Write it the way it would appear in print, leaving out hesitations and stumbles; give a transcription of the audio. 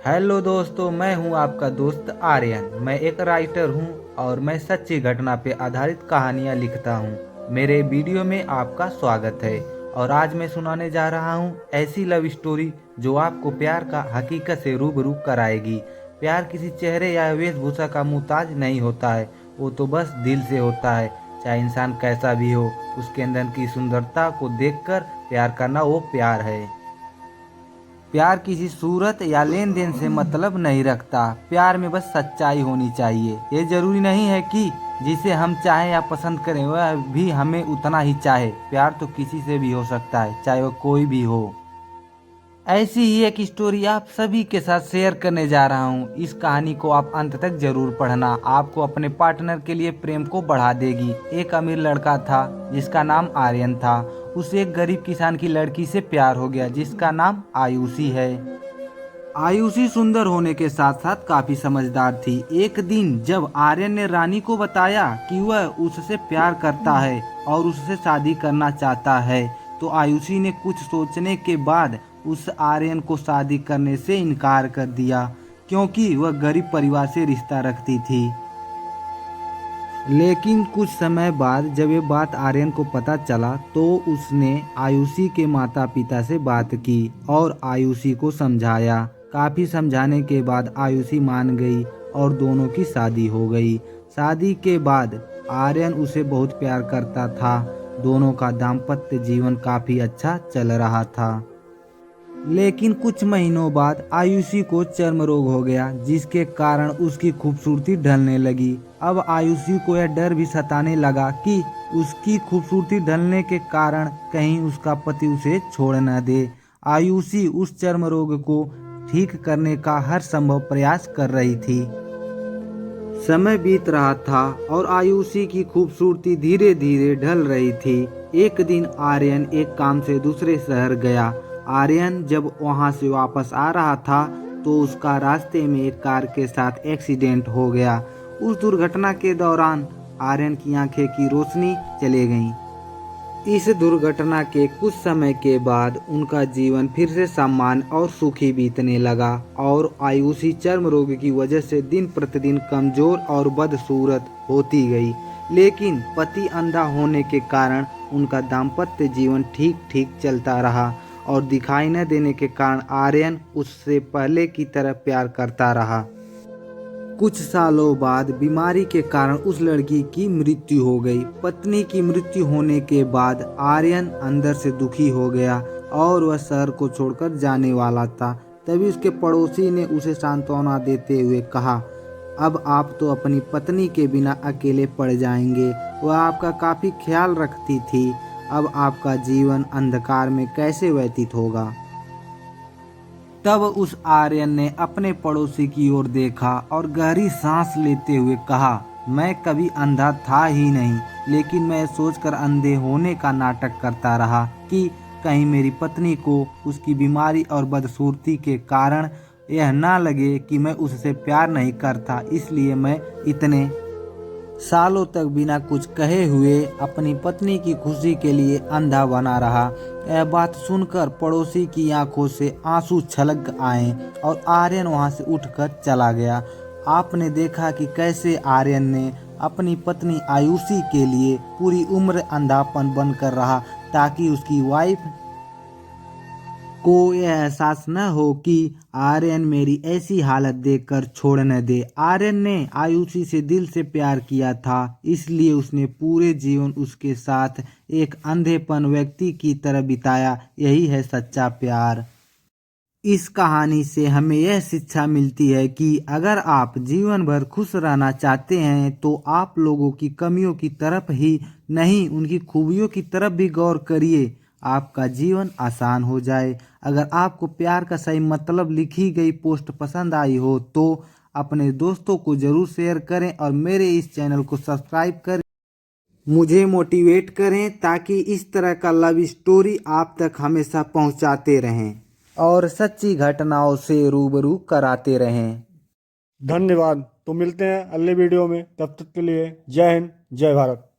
Hello दोस्तों, मैं हूं आपका दोस्त आर्यन। मैं एक राइटर हूं और मैं सच्ची घटना पे आधारित कहानियां लिखता हूं। मेरे वीडियो में आपका स्वागत है। और आज मैं सुनाने जा रहा हूं ऐसी लव स्टोरी जो आपको प्यार का हकीकत से रूबरू कराएगी। प्यार किसी चेहरे या वेशभूषा का मुताज नहीं होता है, वो तो बस दिल से होता है। चाहे इंसान कैसा भी हो, उसके अंदर की सुंदरता को देखकर प्यार करना वो प्यार है। प्यार किसी सूरत या लेन देन से मतलब नहीं रखता। प्यार में बस सच्चाई होनी चाहिए। ये जरूरी नहीं है कि जिसे हम चाहें या पसंद करें वह भी हमें उतना ही चाहे। प्यार तो किसी से भी हो सकता है, चाहे वह कोई भी हो। ऐसी ही एक स्टोरी आप सभी के साथ शेयर करने जा रहा हूँ। इस कहानी को आप अंत तक जरूर पढ़ना, आपको अपने पार्टनर के लिए प्रेम को बढ़ा देगी। एक अमीर लड़का था जिसका नाम आर्यन था। उसे एक गरीब किसान की लड़की से प्यार हो गया जिसका नाम आयुषी है। आयुषी सुंदर होने के साथ साथ काफी समझदार थी। एक दिन जब आर्यन ने रानी को बताया कि वह उससे प्यार करता है और उससे शादी करना चाहता है, तो आयुषी ने कुछ सोचने के बाद उस आर्यन को शादी करने से इनकार कर दिया, क्योंकि वह गरीब परिवार से रिश्ता रखती थी। लेकिन कुछ समय बाद जब ये बात आर्यन को पता चला, तो उसने आयुषी के माता पिता से बात की और आयुषी को समझाया। काफी समझाने के बाद आयुषी मान गई और दोनों की शादी हो गई। शादी के बाद आर्यन उसे बहुत प्यार करता था। दोनों का दाम्पत्य जीवन काफी अच्छा चल रहा था। लेकिन कुछ महीनों बाद आयुषी को चर्म रोग हो गया, जिसके कारण उसकी खूबसूरती ढलने लगी। अब आयुषी को यह डर भी सताने लगा कि उसकी खूबसूरती ढलने के कारण कहीं उसका पति उसे छोड़ न दे। आयुषी उस चर्म रोग को ठीक करने का हर संभव प्रयास कर रही थी। समय बीत रहा था और आयुषी की खूबसूरती धीरे धीरे ढल रही थी। एक दिन आर्यन एक काम से दूसरे शहर गया। आर्यन जब वहां से वापस आ रहा था, तो उसका रास्ते में एक कार के साथ एक्सीडेंट हो गया। उस दुर्घटना के दौरान आर्यन की आंखें की रोशनी चली गई। इस दुर्घटना के कुछ समय के बाद उनका जीवन फिर से सामान्य और सुखी बीतने लगा और आयुषी चर्म रोग की वजह से दिन प्रतिदिन कमजोर और बदसूरत होती गई। लेकिन पति अंधा होने के कारण उनका दाम्पत्य जीवन ठीक ठीक चलता रहा और दिखाई न देने के कारण आर्यन उससे पहले की तरह प्यार करता रहा। कुछ सालों बाद बीमारी के कारण उस लड़की की मृत्यु हो गई। पत्नी की मृत्यु होने के बाद आर्यन अंदर से दुखी हो गया और वह शहर को छोड़कर जाने वाला था। तभी उसके पड़ोसी ने उसे सांत्वना देते हुए कहा, अब आप तो अपनी पत्नी के बिना अकेले पड़ जाएंगे। वह आपका काफी ख्याल रखती थी। अब आपका जीवन अंधकार में कैसे व्यतीत होगा। तब उस आर्यन ने अपने पड़ोसी की ओर देखा और गहरी सांस लेते हुए कहा, मैं कभी अंधा था ही नहीं, लेकिन मैं सोचकर अंधे होने का नाटक करता रहा कि कहीं मेरी पत्नी को उसकी बीमारी और बदसूरती के कारण यह ना लगे कि मैं उससे प्यार नहीं करता। इसलिए मैं इतने सालों तक बिना कुछ कहे हुए अपनी पत्नी की खुशी के लिए अंधा बना रहा। यह बात सुनकर पड़ोसी की आंखों से आंसू छलक आए और आर्यन वहां से उठकर चला गया। आपने देखा कि कैसे आर्यन ने अपनी पत्नी आयुषी के लिए पूरी उम्र अंधापन बनकर रहा, ताकि उसकी वाइफ को यह एहसास न हो कि आर्यन मेरी ऐसी हालत देखकर छोड़ न दे। आर्यन ने आयुषी से दिल से प्यार किया था, इसलिए उसने पूरे जीवन उसके साथ एक अंधेपन व्यक्ति की तरह बिताया। यही है सच्चा प्यार। इस कहानी से हमें यह शिक्षा मिलती है कि अगर आप जीवन भर खुश रहना चाहते हैं, तो आप लोगों की कमियों की तरफ ही नहीं, उनकी खूबियों की तरफ भी गौर करिए। आपका जीवन आसान हो जाए। अगर आपको प्यार का सही मतलब लिखी गई पोस्ट पसंद आई हो, तो अपने दोस्तों को जरूर शेयर करें और मेरे इस चैनल को सब्सक्राइब करें। मुझे मोटिवेट करें ताकि इस तरह का लव स्टोरी आप तक हमेशा पहुंचाते रहें और सच्ची घटनाओं से रूबरू कराते रहें। धन्यवाद। तो मिलते हैं अगले वीडियो में, तब तक के लिए जय हिंद, जय भारत।